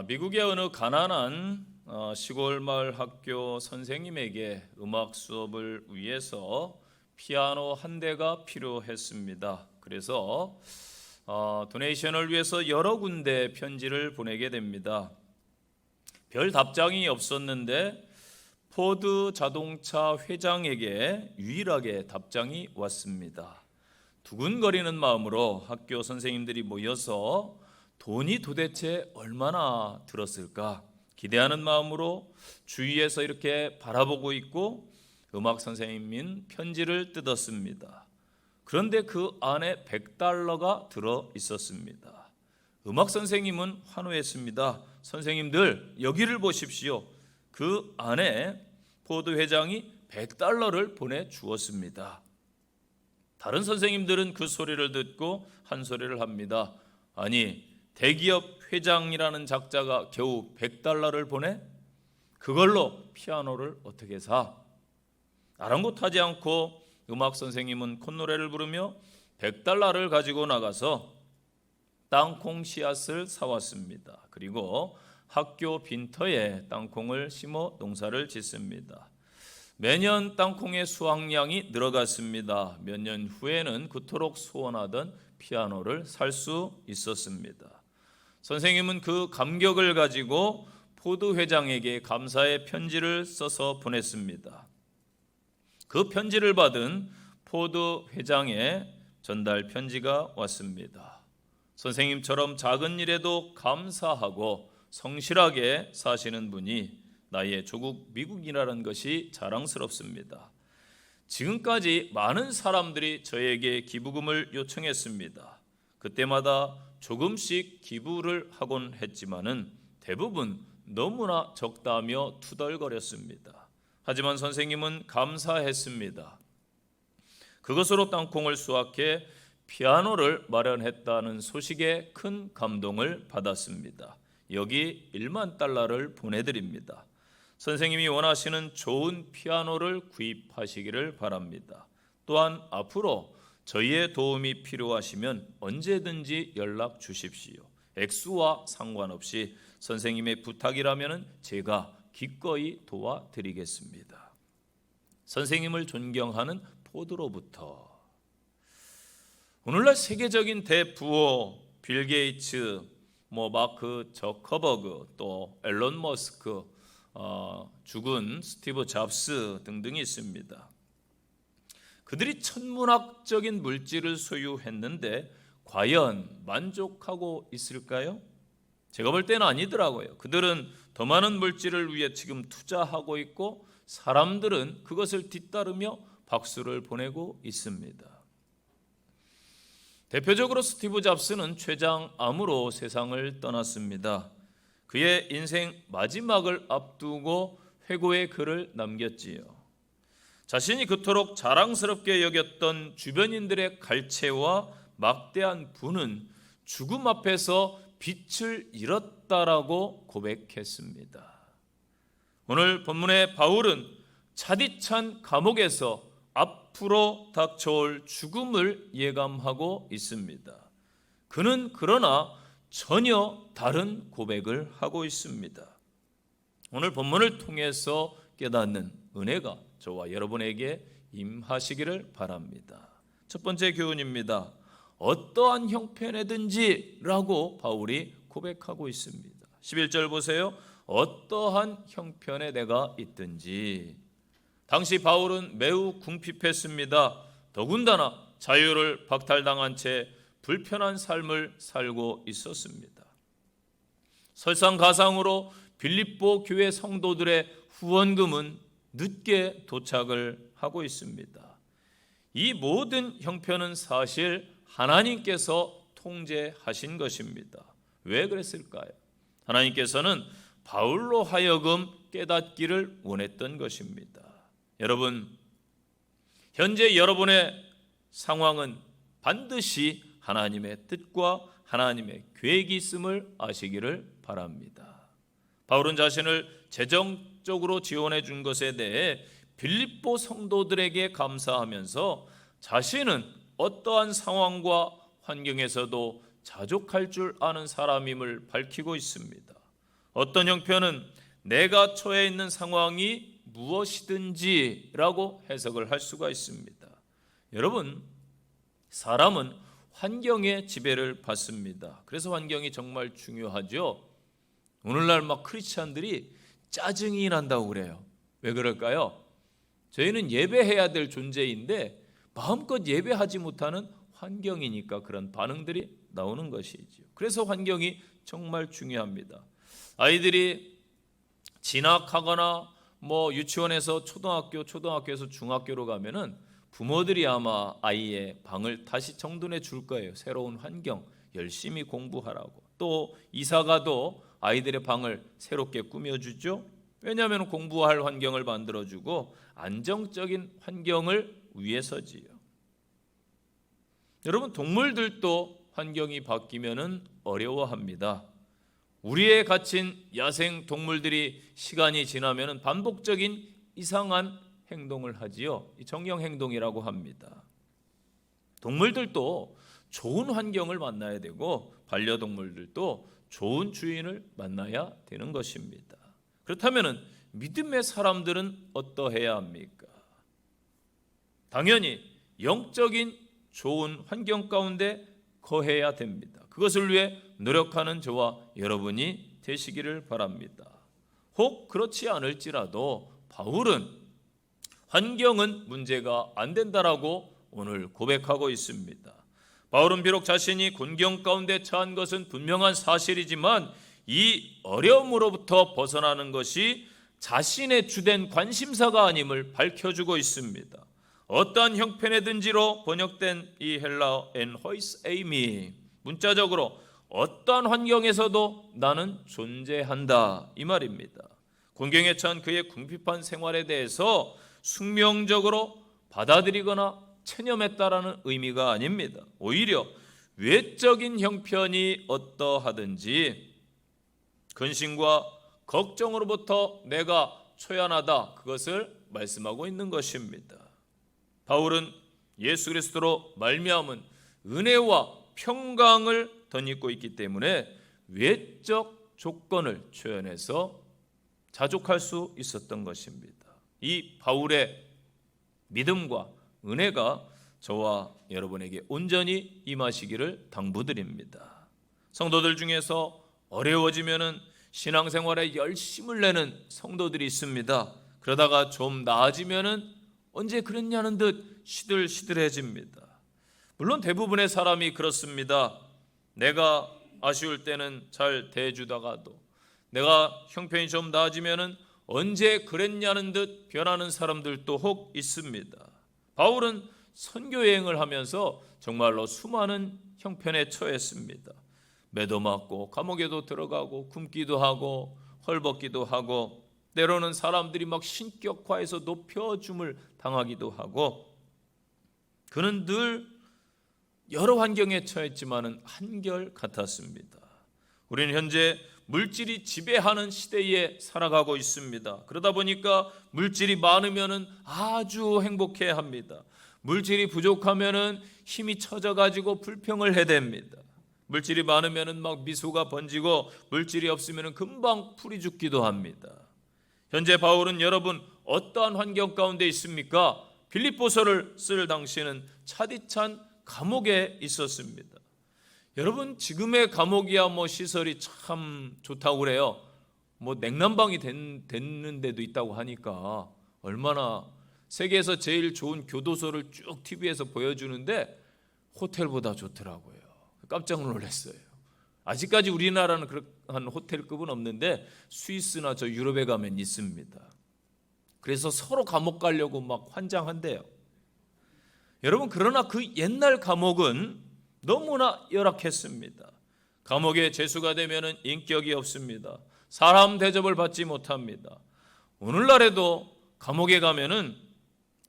미국의 어느 가난한 시골 마을 학교 선생님에게 음악 수업을 위해서 피아노 한 대가 필요했습니다. 그래서 도네이션을 위해서 여러 군데 편지를 보내게 됩니다. 별 답장이 없었는데 포드 자동차 회장에게 유일하게 답장이 왔습니다. 두근거리는 마음으로 학교 선생님들이 모여서 돈이 도대체 얼마나 들었을까 기대하는 마음으로 주위에서 이렇게 바라보고 있고 음악 선생님인 편지를 뜯었습니다. 그런데 그 안에 $100가 들어 있었습니다. 음악 선생님은 환호했습니다. 선생님들 여기를 보십시오. 그 안에 포드 회장이 $100를 보내주었습니다. 다른 선생님들은 그 소리를 듣고 한 소리를 합니다. 아니, 대기업 회장이라는 작자가 겨우 $100를 보내? 그걸로 피아노를 어떻게 사? 아랑곳하지 않고 음악 선생님은 콧노래를 부르며 $100를 가지고 나가서 땅콩 씨앗을 사왔습니다. 그리고 학교 빈터에 땅콩을 심어 농사를 짓습니다. 매년 땅콩의 수확량이 늘어갔습니다. 몇 년 후에는 그토록 소원하던 피아노를 살 수 있었습니다. 선생님은 그 감격을 가지고 포드 회장에게 감사의 편지를 써서 보냈습니다. 그 편지를 받은 포드 회장의 전달 편지가 왔습니다. 선생님처럼 작은 일에도 감사하고 성실하게 사시는 분이 나의 조국 미국이라는 것이 자랑스럽습니다. 지금까지 많은 사람들이 저에게 기부금을 요청했습니다. 그때마다 조금씩 기부를 하곤 했지만은 대부분 너무나 적다며 투덜거렸습니다. 하지만 선생님은 감사했습니다. 그것으로 땅콩을 수확해 피아노를 마련했다는 소식에 큰 감동을 받았습니다. 여기 $10,000를 보내드립니다. 선생님이 원하시는 좋은 피아노를 구입하시기를 바랍니다. 또한 앞으로 저희의 도움이 필요하시면 언제든지 연락 주십시오. 액수와 상관없이 선생님의 부탁이라면 제가 기꺼이 도와드리겠습니다. 선생님을 존경하는 포드로부터. 오늘날 세계적인 대부호 빌 게이츠, 마크 저커버그, 또 앨런 머스크, 죽은 스티브 잡스 등등이 있습니다. 그들이 천문학적인 물질을 소유했는데 과연 만족하고 있을까요? 제가 볼 때는 아니더라고요. 그들은 더 많은 물질을 위해 지금 투자하고 있고 사람들은 그것을 뒤따르며 박수를 보내고 있습니다. 대표적으로 스티브 잡스는 췌장암으로 세상을 떠났습니다. 그의 인생 마지막을 앞두고 회고의 글을 남겼지요. 자신이 그토록 자랑스럽게 여겼던 주변인들의 갈채와 막대한 부는 죽음 앞에서 빛을 잃었다라고 고백했습니다. 오늘 본문의 바울은 차디찬 감옥에서 앞으로 닥쳐올 죽음을 예감하고 있습니다. 그는 그러나 전혀 다른 고백을 하고 있습니다. 오늘 본문을 통해서 깨닫는 은혜가 저와 여러분에게 임하시기를 바랍니다. 첫 번째 교훈입니다. 어떠한 형편에든지 라고 바울이 고백하고 있습니다. 11절 보세요. 어떠한 형편에 내가 있든지. 당시 바울은 매우 궁핍했습니다. 더군다나 자유를 박탈당한 채 불편한 삶을 살고 있었습니다. 설상가상으로 빌립보 교회 성도들의 후원금은 늦게 도착을 하고 있습니다. 이 모든 형편은 사실 하나님께서 통제하신 것입니다. 왜 그랬을까요? 하나님께서는 바울로 하여금 깨닫기를 원했던 것입니다. 여러분, 현재 여러분의 상황은 반드시 하나님의 뜻과 하나님의 계획이 있음을 아시기를 바랍니다. 바울은 자신을 재정적으로 지원해 준 것에 대해 빌립보 성도들에게 감사하면서 자신은 어떠한 상황과 환경에서도 자족할 줄 아는 사람임을 밝히고 있습니다. 어떤 형편은 내가 처해 있는 상황이 무엇이든지라고 해석을 할 수가 있습니다. 여러분, 사람은 환경의 지배를 받습니다. 그래서 환경이 정말 중요하죠. 오늘날 막 크리스찬들이 짜증이 난다고 그래요. 왜 그럴까요? 저희는 예배해야 될 존재인데 마음껏 예배하지 못하는 환경이니까 그런 반응들이 나오는 것이죠. 그래서 환경이 정말 중요합니다. 아이들이 진학하거나 유치원에서 초등학교에서 중학교로 가면은 부모들이 아마 아이의 방을 다시 정돈해 줄 거예요. 새로운 환경, 열심히 공부하라고. 또 이사가도 아이들의 방을 새롭게 꾸며주죠. 왜냐하면 공부할 환경을 만들어주고 안정적인 환경을 위해서지요. 여러분, 동물들도 환경이 바뀌면은 어려워합니다. 우리에 갇힌 야생 동물들이 시간이 지나면은 반복적인 이상한 행동을 하지요. 정령 행동이라고 합니다. 동물들도 좋은 환경을 만나야 되고 반려동물들도 좋은 주인을 만나야 되는 것입니다. 그렇다면 믿음의 사람들은 어떠해야 합니까? 당연히 영적인 좋은 환경 가운데 거해야 됩니다. 그것을 위해 노력하는 저와 여러분이 되시기를 바랍니다. 혹 그렇지 않을지라도 바울은 환경은 문제가 안 된다라고 오늘 고백하고 있습니다. 바울은 비록 자신이 곤경 가운데 처한 것은 분명한 사실이지만 이 어려움으로부터 벗어나는 것이 자신의 주된 관심사가 아님을 밝혀주고 있습니다. 어떠한 형편에든지로 번역된 이 헬라어 엔호이스 에이미, 문자적으로 어떠한 환경에서도 나는 존재한다 이 말입니다. 곤경에 처한 그의 궁핍한 생활에 대해서 숙명적으로 받아들이거나 체념했다라는 의미가 아닙니다. 오히려 외적인 형편이 어떠하든지 근심과 걱정으로부터 내가 초연하다, 그것을 말씀하고 있는 것입니다. 바울은 예수 그리스도로 말미암은 은혜와 평강을 덧입고 있기 때문에 외적 조건을 초연해서 자족할 수 있었던 것입니다. 이 바울의 믿음과 은혜가 저와 여러분에게 온전히 임하시기를 당부드립니다. 성도들 중에서 어려워지면은 신앙생활에 열심을 내는 성도들이 있습니다. 그러다가 좀 나아지면은 언제 그랬냐는 듯 시들시들해집니다. 물론 대부분의 사람이 그렇습니다. 내가 아쉬울 때는 잘 대해주다가도 내가 형편이 좀 나아지면은 언제 그랬냐는 듯 변하는 사람들도 혹 있습니다. 바울은 선교 여행을 하면서 정말로 수많은 형편에 처했습니다. 매도 맞고 감옥에도 들어가고 굶기도 하고 헐벗기도 하고 때로는 사람들이 막 신격화해서 높여줌을 당하기도 하고 그는 늘 여러 환경에 처했지만은 한결 같았습니다. 우리는 현재 물질이 지배하는 시대에 살아가고 있습니다. 그러다 보니까 물질이 많으면은 아주 행복해 합니다. 물질이 부족하면은 힘이 처져가지고 불평을 해댑니다. 물질이 많으면은 막 미소가 번지고 물질이 없으면은 금방 풀이 죽기도 합니다. 현재 바울은 여러분 어떠한 환경 가운데 있습니까? 빌립보서를 쓸 당시에는 차디찬 감옥에 있었습니다. 여러분 지금의 감옥이야 시설이 참 좋다고 그래요. 냉난방이 됐는 데도 있다고 하니까 얼마나 세계에서 제일 좋은 교도소를 쭉 TV에서 보여주는데 호텔보다 좋더라고요. 깜짝 놀랐어요. 아직까지 우리나라는 그런 호텔급은 없는데 스위스나 저 유럽에 가면 있습니다. 그래서 서로 감옥 가려고 막 환장한대요. 여러분 그러나 그 옛날 감옥은 너무나 열악했습니다. 감옥에 재수가 되면은 인격이 없습니다. 사람 대접을 받지 못합니다. 오늘날에도 감옥에 가면은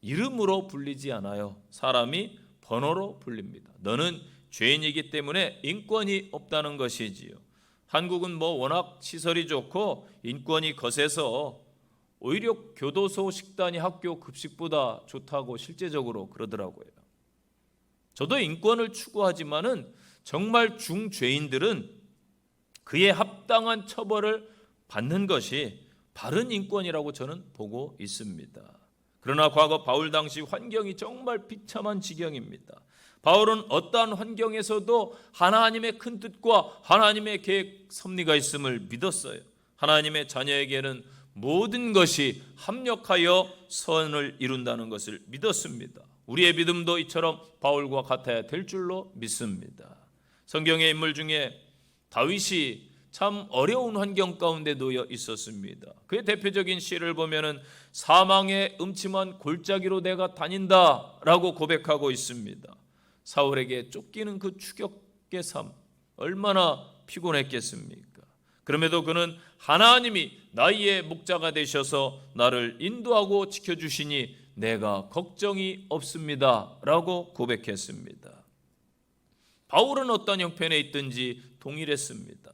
이름으로 불리지 않아요. 사람이 번호로 불립니다. 너는 죄인이기 때문에 인권이 없다는 것이지요. 한국은 워낙 시설이 좋고 인권이 거세서 오히려 교도소 식단이 학교 급식보다 좋다고 실제적으로 그러더라고요. 저도 인권을 추구하지만은 정말 중죄인들은 그에 합당한 처벌을 받는 것이 바른 인권이라고 저는 보고 있습니다. 그러나 과거 바울 당시 환경이 정말 비참한 지경입니다. 바울은 어떠한 환경에서도 하나님의 큰 뜻과 하나님의 계획 섭리가 있음을 믿었어요. 하나님의 자녀에게는 모든 것이 합력하여 선을 이룬다는 것을 믿었습니다. 우리의 믿음도 이처럼 바울과 같아야 될 줄로 믿습니다. 성경의 인물 중에 다윗이 참 어려운 환경 가운데 놓여 있었습니다. 그의 대표적인 시를 보면은 사망의 음침한 골짜기로 내가 다닌다라고 고백하고 있습니다. 사울에게 쫓기는 그 추격의 삶 얼마나 피곤했겠습니까? 그럼에도 그는 하나님이 나의 목자가 되셔서 나를 인도하고 지켜주시니 내가 걱정이 없습니다 라고 고백했습니다. 바울은 어떤 형편에 있든지 동일했습니다.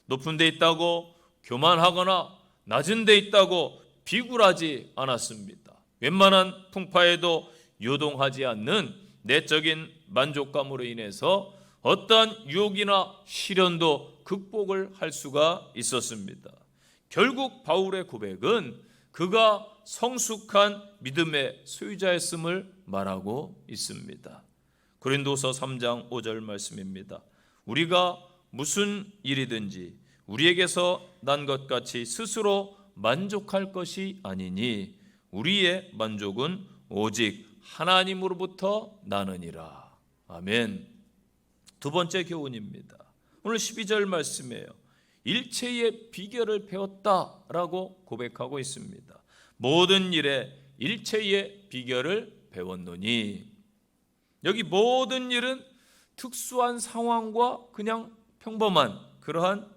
높은 데 있다고 교만하거나 낮은 데 있다고 비굴하지 않았습니다. 웬만한 풍파에도 요동하지 않는 내적인 만족감으로 인해서 어떠한 유혹이나 시련도 극복을 할 수가 있었습니다. 결국 바울의 고백은 그가 성숙한 믿음의 소유자였음을 말하고 있습니다. 고린도서 3장 5절 말씀입니다. 우리가 무슨 일이든지 우리에게서 난 것 같이 스스로 만족할 것이 아니니 우리의 만족은 오직 하나님으로부터 나느니라. 아멘. 두 번째 교훈입니다. 오늘 12절 말씀이에요. 일체의 비결을 배웠다라고 고백하고 있습니다. 모든 일에 일체의 비결을 배웠노니, 여기 모든 일은 특수한 상황과 그냥 평범한 그러한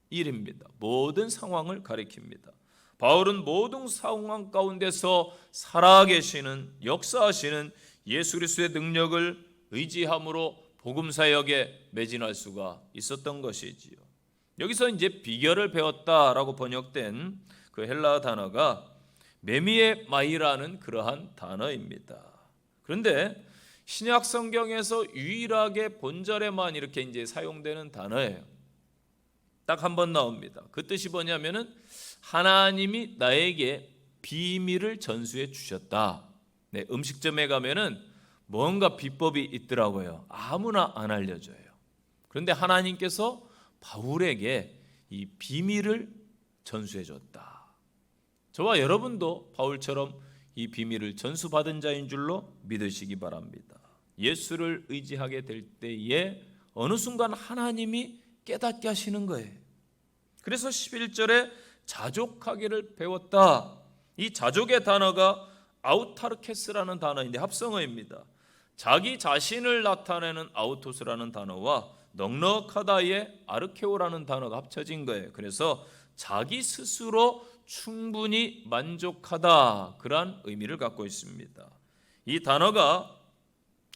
일입니다. 모든 상황을 가리킵니다. 바울은 모든 상황 가운데서 살아계시는 역사하시는 예수 그리스도의 능력을 의지함으로 복음 사역에 매진할 수가 있었던 것이지요. 여기서 이제 비결을 배웠다라고 번역된 그 헬라 단어가 메미에마이라는 그러한 단어입니다. 그런데 신약 성경에서 유일하게 본절에만 이렇게 이제 사용되는 단어예요. 딱 한 번 나옵니다. 그 뜻이 뭐냐면은 하나님이 나에게 비밀을 전수해 주셨다. 네, 음식점에 가면은 뭔가 비법이 있더라고요. 아무나 안 알려줘요. 그런데 하나님께서 바울에게 이 비밀을 전수해 줬다. 저와 여러분도 바울처럼 이 비밀을 전수받은 자인 줄로 믿으시기 바랍니다. 예수를 의지하게 될 때에 어느 순간 하나님이 깨닫게 하시는 거예요. 그래서 11절에 자족하기를 배웠다. 이 자족의 단어가 아우타르케스라는 단어인데 합성어입니다. 자기 자신을 나타내는 아우토스라는 단어와 넉넉하다의 아르케오라는 단어가 합쳐진 거예요. 그래서 자기 스스로 충분히 만족하다, 그러한 의미를 갖고 있습니다. 이 단어가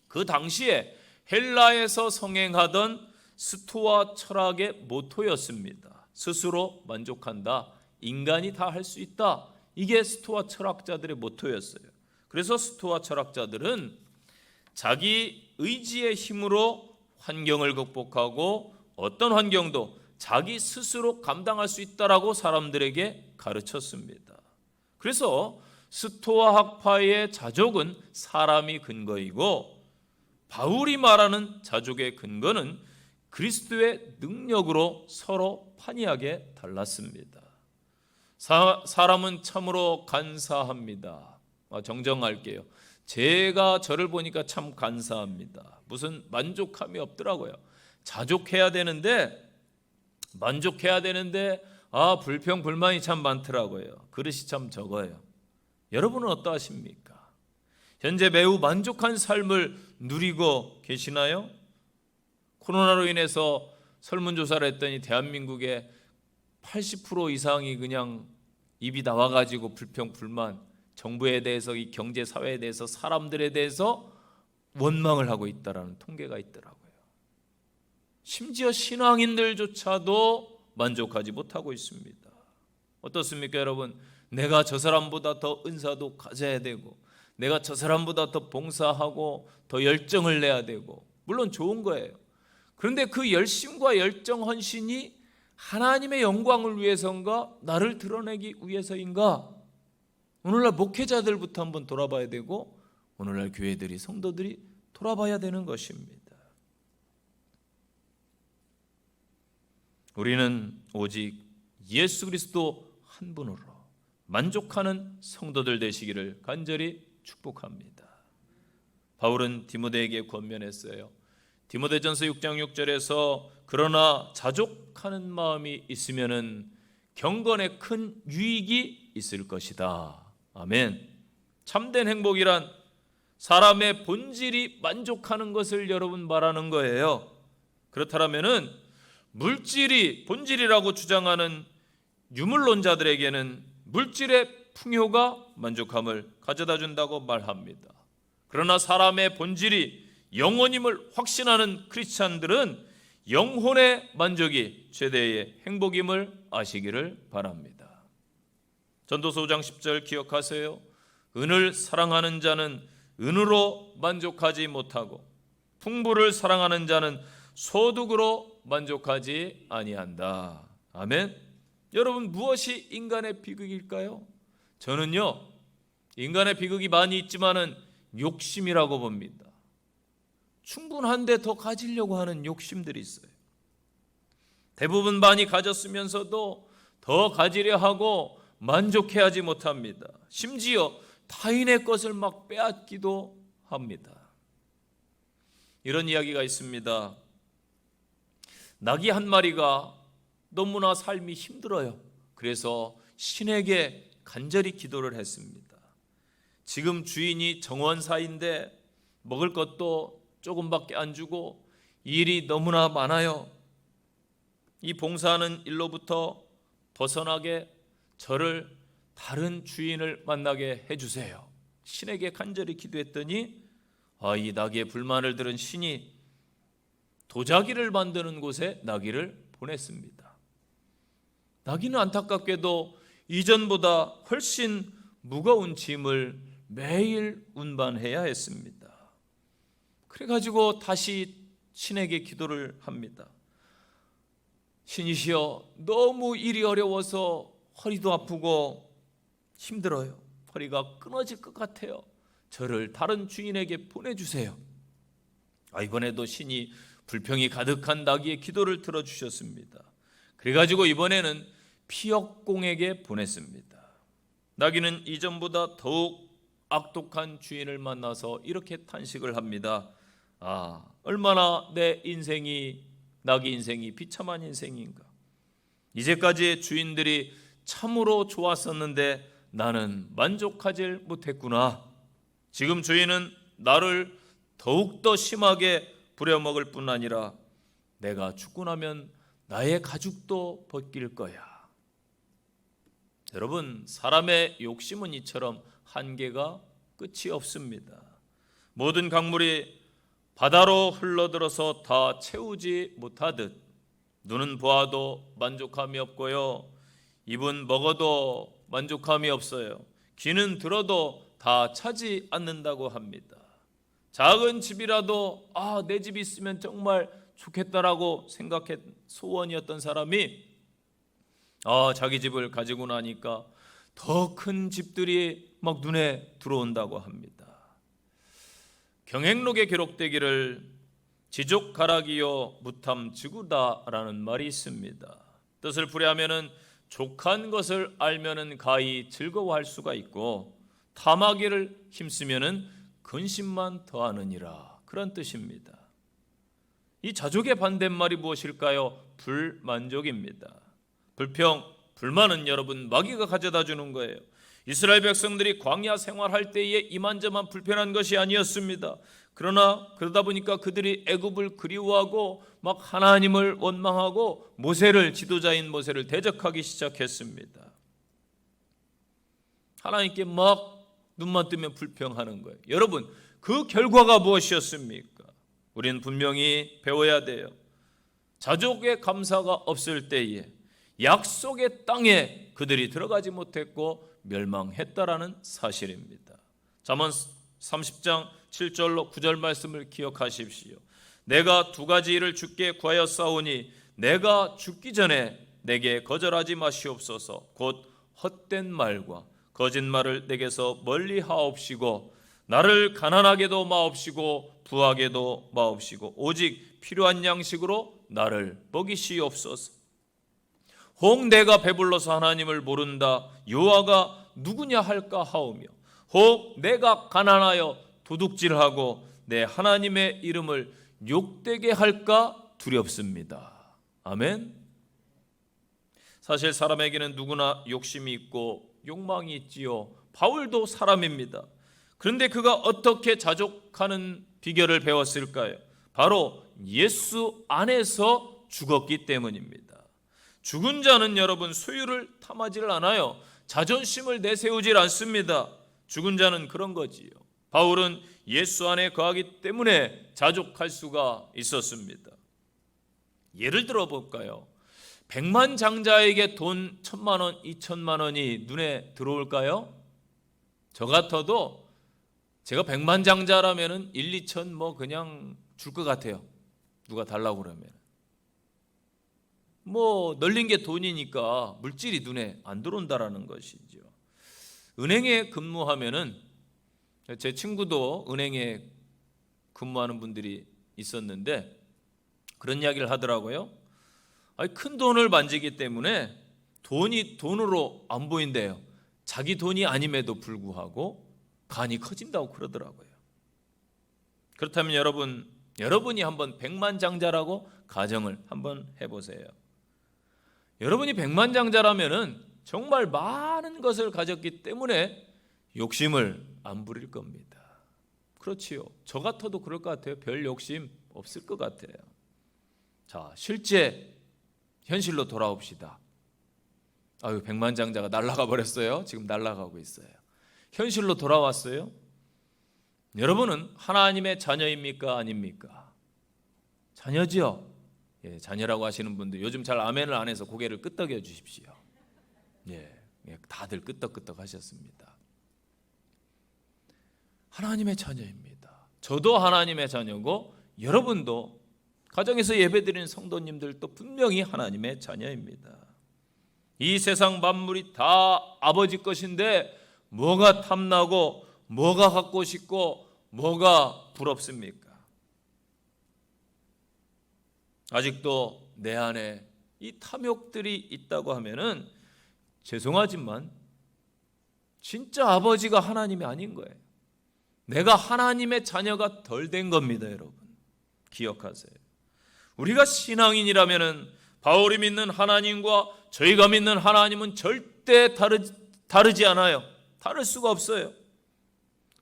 그 당시에 헬라에서 성행하던 스토아 철학의 모토였습니다. 스스로 만족한다, 인간이 다 할 수 있다, 이게 스토아 철학자들의 모토였어요. 그래서 스토아 철학자들은 자기 의지의 힘으로 환경을 극복하고 어떤 환경도 자기 스스로 감당할 수 있다라고 사람들에게 가르쳤습니다. 그래서 스토아 학파의 자족은 사람이 근거이고, 바울이 말하는 자족의 근거는 그리스도의 능력으로 서로 판이하게 달랐습니다. 사람은 참으로 간사합니다. 정정할게요. 제가 저를 보니까 참 간사합니다. 무슨 만족함이 없더라고요. 자족해야 되는데, 만족해야 되는데 불평 불만이 참 많더라고요. 그릇이 참 적어요. 여러분은 어떠하십니까? 현재 매우 만족한 삶을 누리고 계시나요? 코로나로 인해서 설문조사를 했더니 대한민국의 80% 이상이 그냥 입이 나와가지고 불평 불만, 정부에 대해서, 이 경제 사회에 대해서, 사람들에 대해서 원망을 하고 있다라는 통계가 있더라고요. 심지어 신앙인들조차도 만족하지 못하고 있습니다. 어떻습니까, 여러분? 내가 저 사람보다 더 은사도 가져야 되고, 내가 저 사람보다 더 봉사하고 더 열정을 내야 되고, 물론 좋은 거예요. 그런데 그 열심과 열정, 헌신이 하나님의 영광을 위해서인가? 나를 드러내기 위해서인가? 오늘날 목회자들부터 한번 돌아봐야 되고 오늘날 교회들이, 성도들이 돌아봐야 되는 것입니다. 우리는 오직 예수 그리스도 한 분으로 만족하는 성도들 되시기를 간절히 축복합니다. 바울은 디모데에게 권면했어요. 디모데전서 6장 6절에서 그러나 자족하는 마음이 있으면은 경건에 큰 유익이 있을 것이다. 아멘. 참된 행복이란 사람의 본질이 만족하는 것을 여러분 말하는 거예요. 그렇다면은 물질이 본질이라고 주장하는 유물론자들에게는 물질의 풍요가 만족함을 가져다 준다고 말합니다. 그러나 사람의 본질이 영혼임을 확신하는 크리스찬들은 영혼의 만족이 최대의 행복임을 아시기를 바랍니다. 전도서 5장 10절 기억하세요. 은을 사랑하는 자는 은으로 만족하지 못하고 풍부를 사랑하는 자는 소득으로 만족하지 아니한다. 아멘. 여러분, 무엇이 인간의 비극일까요? 저는요, 인간의 비극이 많이 있지만은 욕심이라고 봅니다. 충분한데 더 가지려고 하는 욕심들이 있어요. 대부분 많이 가졌으면서도 더 가지려 하고 만족해하지 못합니다. 심지어 타인의 것을 막 빼앗기도 합니다. 이런 이야기가 있습니다. 낙이 한 마리가 너무나 삶이 힘들어요. 그래서 신에게 간절히 기도를 했습니다. 지금 주인이 정원사인데 먹을 것도 조금밖에 안 주고 일이 너무나 많아요. 이 봉사하는 일로부터 벗어나게 저를 다른 주인을 만나게 해주세요. 신에게 간절히 기도했더니 이 낙의 불만을 들은 신이 도자기를 만드는 곳에 나귀를 보냈습니다. 나귀는 안타깝게도 이전보다 훨씬 무거운 짐을 매일 운반해야 했습니다. 그래가지고 다시 신에게 기도를 합니다. 신이시여, 너무 일이 어려워서 허리도 아프고 힘들어요. 허리가 끊어질 것 같아요. 저를 다른 주인에게 보내주세요. 이번에도 신이 불평이 가득한 나귀의 기도를 들어주셨습니다. 그래가지고 이번에는 피역공에게 보냈습니다. 나귀는 이전보다 더욱 악독한 주인을 만나서 이렇게 탄식을 합니다. 얼마나 내 인생이, 나귀 인생이 비참한 인생인가. 이제까지의 주인들이 참으로 좋았었는데 나는 만족하지 못했구나. 지금 주인은 나를 더욱더 심하게 부려먹을 뿐 아니라 내가 죽고 나면 나의 가죽도 벗길 거야. 여러분, 사람의 욕심은 이처럼 한계가 끝이 없습니다. 모든 강물이 바다로 흘러들어서 다 채우지 못하듯 눈은 보아도 만족함이 없고요, 입은 먹어도 만족함이 없어요. 귀는 들어도 다 차지 않는다고 합니다. 작은 집이라도 내 집이 있으면 정말 좋겠다라고 생각했 소원이었던 사람이 자기 집을 가지고 나니까 더 큰 집들이 막 눈에 들어온다고 합니다. 경행록에 기록되기를 지족가락이요 무탐지구다라는 말이 있습니다. 뜻을 풀이하면은 족한 것을 알면은 가히 즐거워할 수가 있고 탐하기를 힘쓰면은 근심만 더하느니라, 그런 뜻입니다. 이 자족의 반대말이 무엇일까요? 불만족입니다. 불평, 불만은 여러분 마귀가 가져다 주는 거예요. 이스라엘 백성들이 광야 생활할 때에 이만저만 불편한 것이 아니었습니다. 그러다 보니까 그들이 애굽을 그리워하고 막 하나님을 원망하고 모세를, 지도자인 모세를 대적하기 시작했습니다. 하나님께 막 눈만 뜨면 불평하는 거예요. 여러분, 그 결과가 무엇이었습니까? 우리는 분명히 배워야 돼요. 자족의 감사가 없을 때에 약속의 땅에 그들이 들어가지 못했고 멸망했다라는 사실입니다. 잠언 30장 7절로 9절 말씀을 기억하십시오. 내가 두 가지 일을 주께 구하였사오니 내가 죽기 전에 내게 거절하지 마시옵소서. 곧 헛된 말과 거짓말을 내게서 멀리 하옵시고 나를 가난하게도 마옵시고 부하게도 마옵시고 오직 필요한 양식으로 나를 먹이시옵소서. 혹 내가 배불러서 하나님을 모른다 여호와가 누구냐 할까 하오며 혹 내가 가난하여 도둑질하고 내 하나님의 이름을 욕되게 할까 두렵습니다. 아멘. 사실 사람에게는 누구나 욕심이 있고 욕망이 있지요. 바울도 사람입니다. 그런데 그가 어떻게 자족하는 비결을 배웠을까요? 바로 예수 안에서 죽었기 때문입니다. 죽은 자는 여러분 소유를 탐하지를 않아요. 자존심을 내세우질 않습니다. 죽은 자는 그런 거지요. 바울은 예수 안에 거하기 때문에 자족할 수가 있었습니다. 예를 들어 볼까요? 100만 장자에게 돈 1,000만 원, 2,000만 원이 눈에 들어올까요? 저 같아도 제가 100만 장자라면은 1, 2천 뭐 그냥 줄 것 같아요. 누가 달라고 그러면. 뭐 널린 게 돈이니까 물질이 눈에 안 들어온다라는 것이죠. 은행에 근무하면은 제 친구도 은행에 근무하는 분들이 있었는데 그런 이야기를 하더라고요. 큰 돈을 만지기 때문에 돈이 돈으로 안 보인대요. 자기 돈이 아님에도 불구하고 간이 커진다고 그러더라고요. 그렇다면 여러분이 한번 100만 장자라고 가정을 한번 해보세요. 여러분이 100만 장자라면은 정말 많은 것을 가졌기 때문에 욕심을 안 부릴 겁니다. 그렇지요. 저 같아도 그럴 것 같아요. 별 욕심 없을 것 같아요. 자, 실제 현실로 돌아옵시다. 100만 장자가 날아가 버렸어요. 지금 날아가고 있어요. 현실로 돌아왔어요. 여러분은 하나님의 자녀입니까? 아닙니까? 자녀지요. 예, 자녀라고 하시는 분들 요즘 잘 아멘을 안 해서 고개를 끄덕여 주십시오. 예, 다들 끄덕끄덕 하셨습니다. 하나님의 자녀입니다. 저도 하나님의 자녀고 여러분도 가정에서 예배드리는 성도님들도 분명히 하나님의 자녀입니다. 이 세상 만물이 다 아버지 것인데 뭐가 탐나고 뭐가 갖고 싶고 뭐가 부럽습니까? 아직도 내 안에 이 탐욕들이 있다고 하면은 죄송하지만 진짜 아버지가 하나님이 아닌 거예요. 내가 하나님의 자녀가 덜 된 겁니다, 여러분. 기억하세요. 우리가 신앙인이라면은 바울이 믿는 하나님과 저희가 믿는 하나님은 절대 다르지 않아요. 다를 수가 없어요.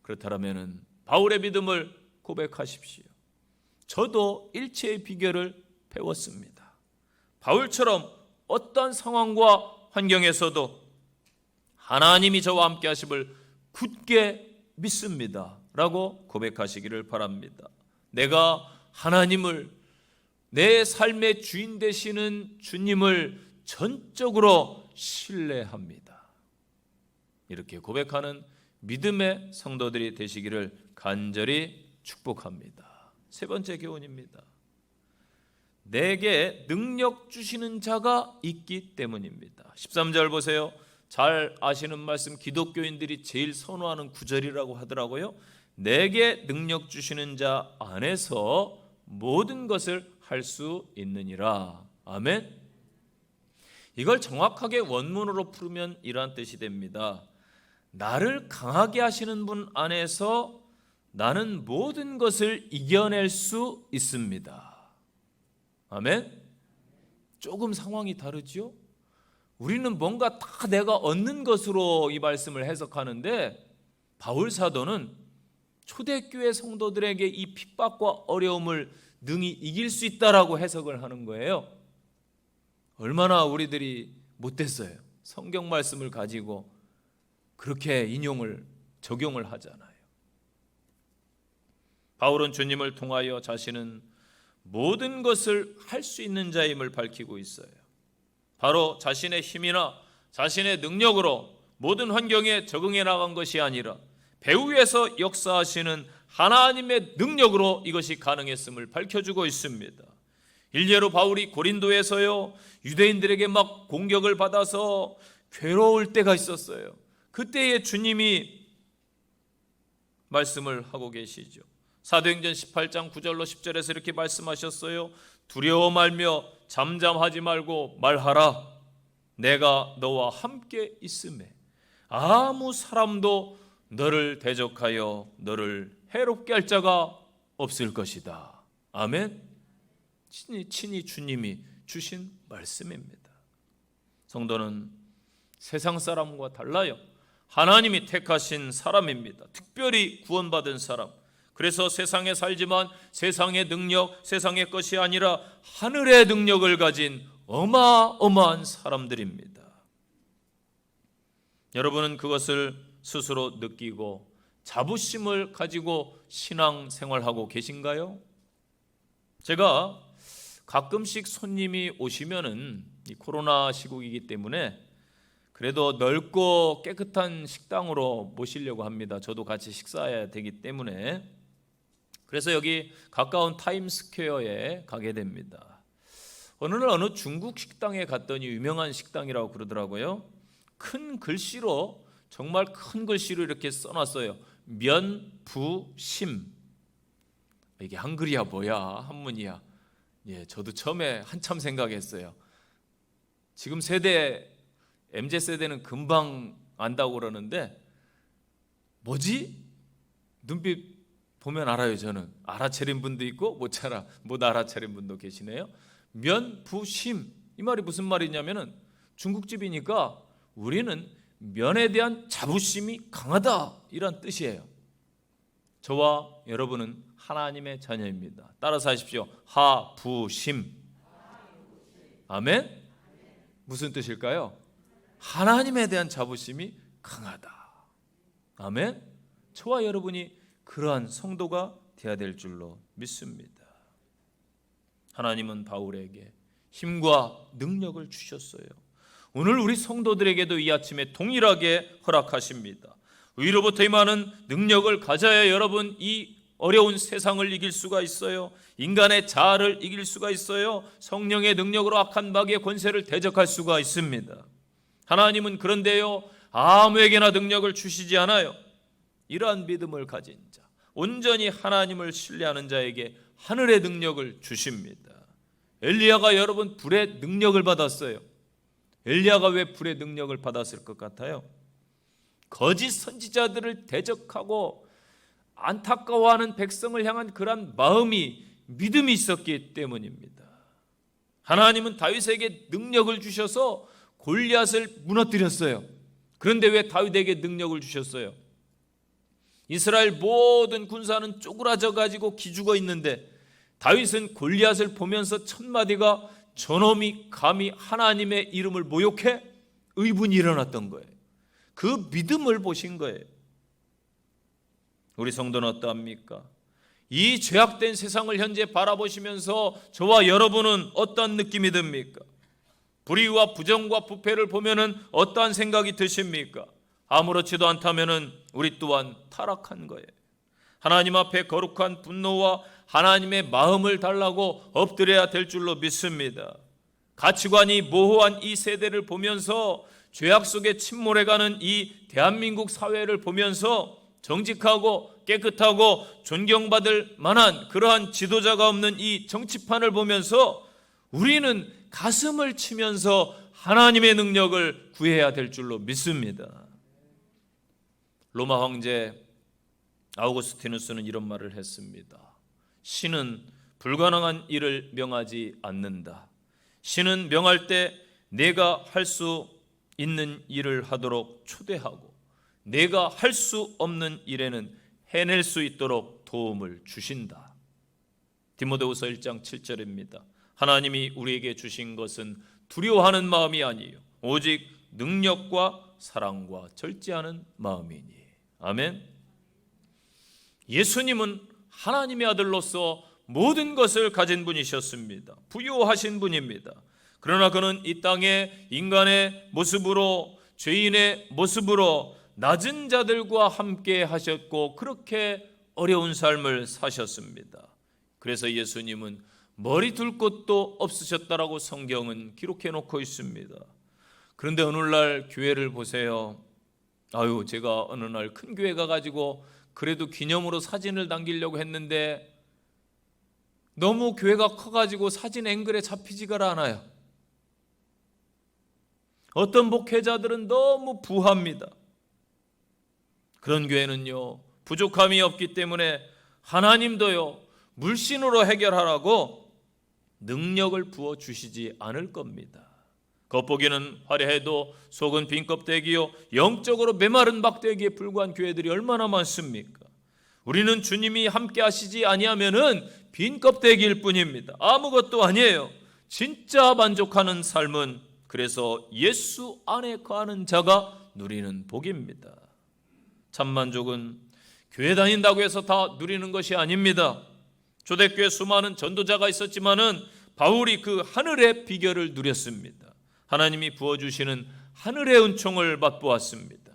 그렇다면은 바울의 믿음을 고백하십시오. 저도 일체의 비결을 배웠습니다. 바울처럼 어떤 상황과 환경에서도 하나님이 저와 함께 하심을 굳게 믿습니다 라고 고백하시기를 바랍니다. 내가 하나님을 내 삶의 주인 되시는 주님을 전적으로 신뢰합니다. 이렇게 고백하는 믿음의 성도들이 되시기를 간절히 축복합니다. 세 번째 교훈입니다. 내게 능력 주시는 자가 있기 때문입니다. 13절 보세요. 잘 아시는 말씀, 기독교인들이 제일 선호하는 구절이라고 하더라고요. 내게 능력 주시는 자 안에서 모든 것을 할 수 있느니라. 아멘. 이걸 정확하게 원문으로 풀면 이러한 뜻이 됩니다. 나를 강하게 하시는 분 안에서 나는 모든 것을 이겨낼 수 있습니다. 아멘. 조금 상황이 다르죠? 우리는 뭔가 다 내가 얻는 것으로 이 말씀을 해석하는데 바울 사도는 초대교회 성도들에게 이 핍박과 어려움을 능히 이길 수 있다라고 해석을 하는 거예요. 얼마나 우리들이 못됐어요. 성경 말씀을 가지고 그렇게 적용을 하잖아요. 바울은 주님을 통하여 자신은 모든 것을 할 수 있는 자임을 밝히고 있어요. 바로 자신의 힘이나 자신의 능력으로 모든 환경에 적응해 나간 것이 아니라 배후에서 역사하시는 하나님의 능력으로 이것이 가능했음을 밝혀주고 있습니다. 일례로 바울이 고린도에서요, 유대인들에게 막 공격을 받아서 괴로울 때가 있었어요. 그때에 주님이 말씀을 하고 계시죠. 사도행전 18장 9절로 10절에서 이렇게 말씀하셨어요. 두려워 말며 잠잠하지 말고 말하라. 내가 너와 함께 있음에 아무 사람도 너를 대적하여 너를 해롭게 할 자가 없을 것이다. 아멘. 친히 주님이 주신 말씀입니다. 성도는 세상 사람과 달라요. 하나님이 택하신 사람입니다. 특별히 구원받은 사람. 그래서 세상에 살지만 세상의 능력, 세상의 것이 아니라 하늘의 능력을 가진 어마어마한 사람들입니다. 여러분은 그것을 스스로 느끼고 자부심을 가지고 신앙생활하고 계신가요? 제가 가끔씩 손님이 오시면은 이 코로나 시국이기 때문에 그래도 넓고 깨끗한 식당으로 모시려고 합니다. 저도 같이 식사해야 되기 때문에. 그래서 여기 가까운 타임스퀘어에 가게 됩니다. 어느 날 어느 중국 식당에 갔더니 유명한 식당이라고 그러더라고요. 큰 글씨로, 정말 큰 글씨로 이렇게 써놨어요. 면부심. 이게 한글이야 뭐야, 한문이야. 예, 저도 처음에 한참 생각했어요. 지금 세대, MZ세대는 금방 안다고 그러는데 뭐지? 눈빛 보면 알아요. 저는 알아차린 분도 있고 못 알아차린 분도 계시네요. 면부심, 이 말이 무슨 말이냐면은 중국집이니까 우리는 면에 대한 자부심이 강하다, 이런 뜻이에요. 저와 여러분은 하나님의 자녀입니다. 따라서 하십시오. 하부심. 아멘. 무슨 뜻일까요? 하나님에 대한 자부심이 강하다. 아멘. 저와 여러분이 그러한 성도가 되어야 될 줄로 믿습니다. 하나님은 바울에게 힘과 능력을 주셨어요. 오늘 우리 성도들에게도 이 아침에 동일하게 허락하십니다. 위로부터 임하는 능력을 가져야 여러분 이 어려운 세상을 이길 수가 있어요. 인간의 자아를 이길 수가 있어요. 성령의 능력으로 악한 마귀의 권세를 대적할 수가 있습니다. 하나님은 그런데요, 아무에게나 능력을 주시지 않아요. 이러한 믿음을 가진 자, 온전히 하나님을 신뢰하는 자에게 하늘의 능력을 주십니다. 엘리야가 여러분 불의 능력을 받았어요. 엘리야가 왜 불의 능력을 받았을 것 같아요? 거짓 선지자들을 대적하고 안타까워하는 백성을 향한 그런 마음이, 믿음이 있었기 때문입니다. 하나님은 다윗에게 능력을 주셔서 골리앗을 무너뜨렸어요. 그런데 왜 다윗에게 능력을 주셨어요? 이스라엘 모든 군사는 쪼그라져 가지고 기죽어 있는데 다윗은 골리앗을 보면서 첫마디가 저놈이 감히 하나님의 이름을 모욕해? 의분이 일어났던 거예요. 그 믿음을 보신 거예요. 우리 성도는 어떠합니까? 이 죄악된 세상을 현재 바라보시면서 저와 여러분은 어떤 느낌이 듭니까? 불의와 부정과 부패를 보면은 어떠한 생각이 드십니까? 아무렇지도 않다면은 우리 또한 타락한 거예요. 하나님 앞에 거룩한 분노와 하나님의 마음을 달라고 엎드려야 될 줄로 믿습니다. 가치관이 모호한 이 세대를 보면서 죄악 속에 침몰해가는 이 대한민국 사회를 보면서 정직하고 깨끗하고 존경받을 만한 그러한 지도자가 없는 이 정치판을 보면서 우리는 가슴을 치면서 하나님의 능력을 구해야 될 줄로 믿습니다. 로마 황제 아우구스티누스는 이런 말을 했습니다. 신은 불가능한 일을 명하지 않는다. 신은 명할 때 내가 할 수 있는 일을 하도록 초대하고 내가 할 수 없는 일에는 해낼 수 있도록 도움을 주신다. 디모데후서 1장 7절입니다. 하나님이 우리에게 주신 것은 두려워하는 마음이 아니에요. 오직 능력과 사랑과 절제하는 마음이니. 아멘. 예수님은 하나님의 아들로서 모든 것을 가진 분이셨습니다. 부유하신 분입니다. 그러나 그는 이 땅에 인간의 모습으로, 죄인의 모습으로 낮은 자들과 함께 하셨고 그렇게 어려운 삶을 사셨습니다. 그래서 예수님은 머리 둘 곳도 없으셨다라고 성경은 기록해 놓고 있습니다. 그런데 어느 날 교회를 보세요. 제가 어느 날 큰 교회 가가지고 그래도 기념으로 사진을 남기려고 했는데 너무 교회가 커가지고 사진 앵글에 잡히지가 않아요. 어떤 목회자들은 너무 부합니다. 그런 교회는요, 부족함이 없기 때문에 하나님도요, 물신으로 해결하라고 능력을 부어주시지 않을 겁니다. 겉보기는 화려해도 속은 빈 껍데기요, 영적으로 메마른 막대기에 불과한 교회들이 얼마나 많습니까? 우리는 주님이 함께 하시지 아니하면은 빈 껍데기일 뿐입니다. 아무것도 아니에요. 진짜 만족하는 삶은 그래서 예수 안에 거하는 자가 누리는 복입니다. 참 만족은 교회 다닌다고 해서 다 누리는 것이 아닙니다. 초대교회 수많은 전도자가 있었지만은 바울이 그 하늘의 비결을 누렸습니다. 하나님이 부어주시는 하늘의 은총을 맛보았습니다.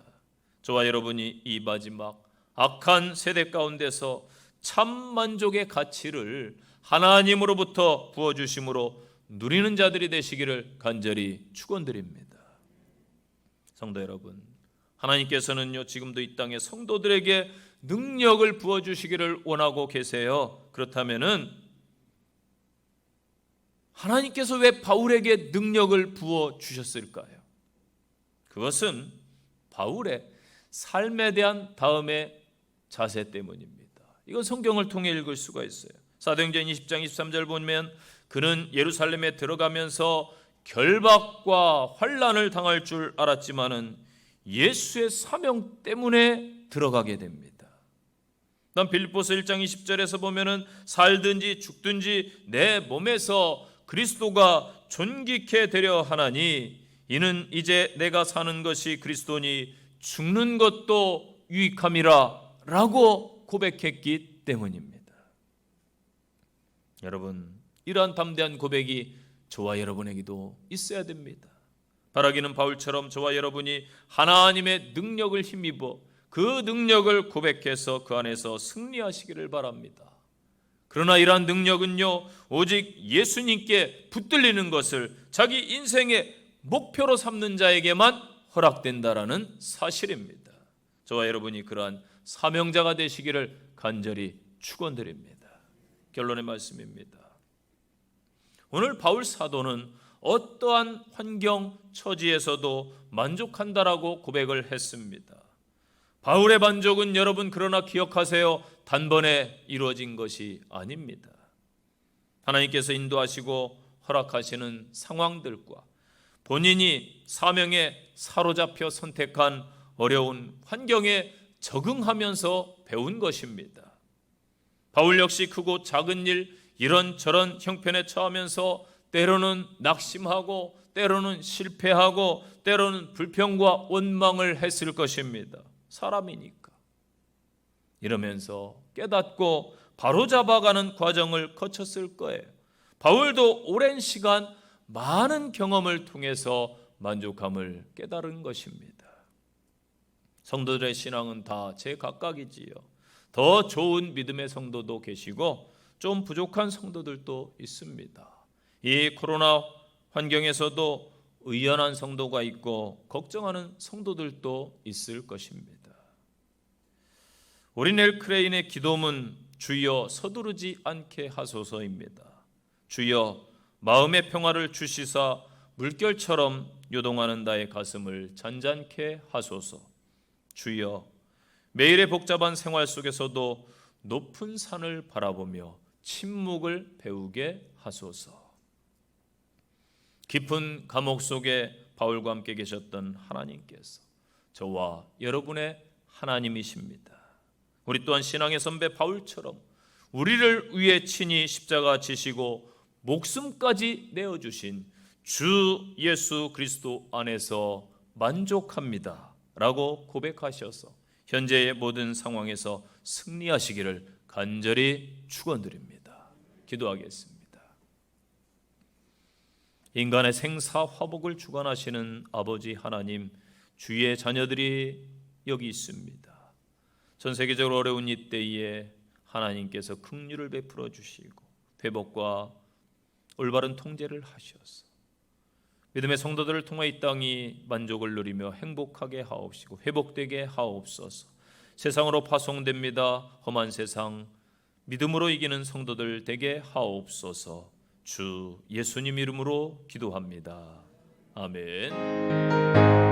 저와 여러분이 이 마지막 악한 세대 가운데서 참 만족의 가치를 하나님으로부터 부어주심으로 누리는 자들이 되시기를 간절히 축원드립니다. 성도 여러분, 하나님께서는요, 지금도 이 땅의 성도들에게 능력을 부어주시기를 원하고 계세요. 그렇다면은 하나님께서 왜 바울에게 능력을 부어주셨을까요? 그것은 바울의 삶에 대한 다음의 자세 때문입니다. 이건 성경을 통해 읽을 수가 있어요. 사도행전 20장 23절 보면 그는 예루살렘에 들어가면서 결박과 환난을 당할 줄 알았지만은 예수의 사명 때문에 들어가게 됩니다. 난 빌립보서 1장 20절에서 보면은 살든지 죽든지 내 몸에서 그리스도가 존귀케 되려 하나니 이는 이제 내가 사는 것이 그리스도니 죽는 것도 유익함이라 라고 고백했기 때문입니다. 여러분, 이러한 담대한 고백이 저와 여러분에게도 있어야 됩니다. 바라기는 바울처럼 저와 여러분이 하나님의 능력을 힘입어 그 능력을 고백해서 그 안에서 승리하시기를 바랍니다. 그러나 이러한 능력은요, 오직 예수님께 붙들리는 것을 자기 인생의 목표로 삼는 자에게만 허락된다라는 사실입니다. 저와 여러분이 그러한 사명자가 되시기를 간절히 축원드립니다. 결론의 말씀입니다. 오늘 바울 사도는 어떠한 환경 처지에서도 만족한다라고 고백을 했습니다. 바울의 만족은 여러분 그러나 기억하세요, 단번에 이루어진 것이 아닙니다. 하나님께서 인도하시고 허락하시는 상황들과 본인이 사명에 사로잡혀 선택한 어려운 환경에 적응하면서 배운 것입니다. 바울 역시 크고 작은 일, 이런저런 형편에 처하면서 때로는 낙심하고 때로는 실패하고 때로는 불평과 원망을 했을 것입니다. 사람이니까. 이러면서 깨닫고 바로잡아가는 과정을 거쳤을 거예요. 바울도 오랜 시간 많은 경험을 통해서 만족함을 깨달은 것입니다. 성도들의 신앙은 다 제각각이지요. 더 좋은 믿음의 성도도 계시고 좀 부족한 성도들도 있습니다. 이 코로나 환경에서도 의연한 성도가 있고 걱정하는 성도들도 있을 것입니다. 오리넬 크레인의 기도문 주여 서두르지 않게 하소서입니다. 주여 마음의 평화를 주시사 물결처럼 요동하는 나의 가슴을 잔잔케 하소서. 주여 매일의 복잡한 생활 속에서도 높은 산을 바라보며 침묵을 배우게 하소서. 깊은 감옥 속에 바울과 함께 계셨던 하나님께서 저와 여러분의 하나님이십니다. 우리 또한 신앙의 선배 바울처럼 우리를 위해 친히 십자가 지시고 목숨까지 내어주신 주 예수 그리스도 안에서 만족합니다 라고 고백하셔서 현재의 모든 상황에서 승리하시기를 간절히 축원드립니다. 기도하겠습니다. 인간의 생사화복을 주관하시는 아버지 하나님, 주의 자녀들이 여기 있습니다. 전 세계적으로 어려운 이때에 하나님께서 긍휼을 베풀어 주시고 회복과 올바른 통제를 하셔서 믿음의 성도들을 통해 이 땅이 만족을 누리며 행복하게 하옵시고 회복되게 하옵소서. 세상으로 파송됩니다. 험한 세상 믿음으로 이기는 성도들 되게 하옵소서. 주 예수님 이름으로 기도합니다. 아멘.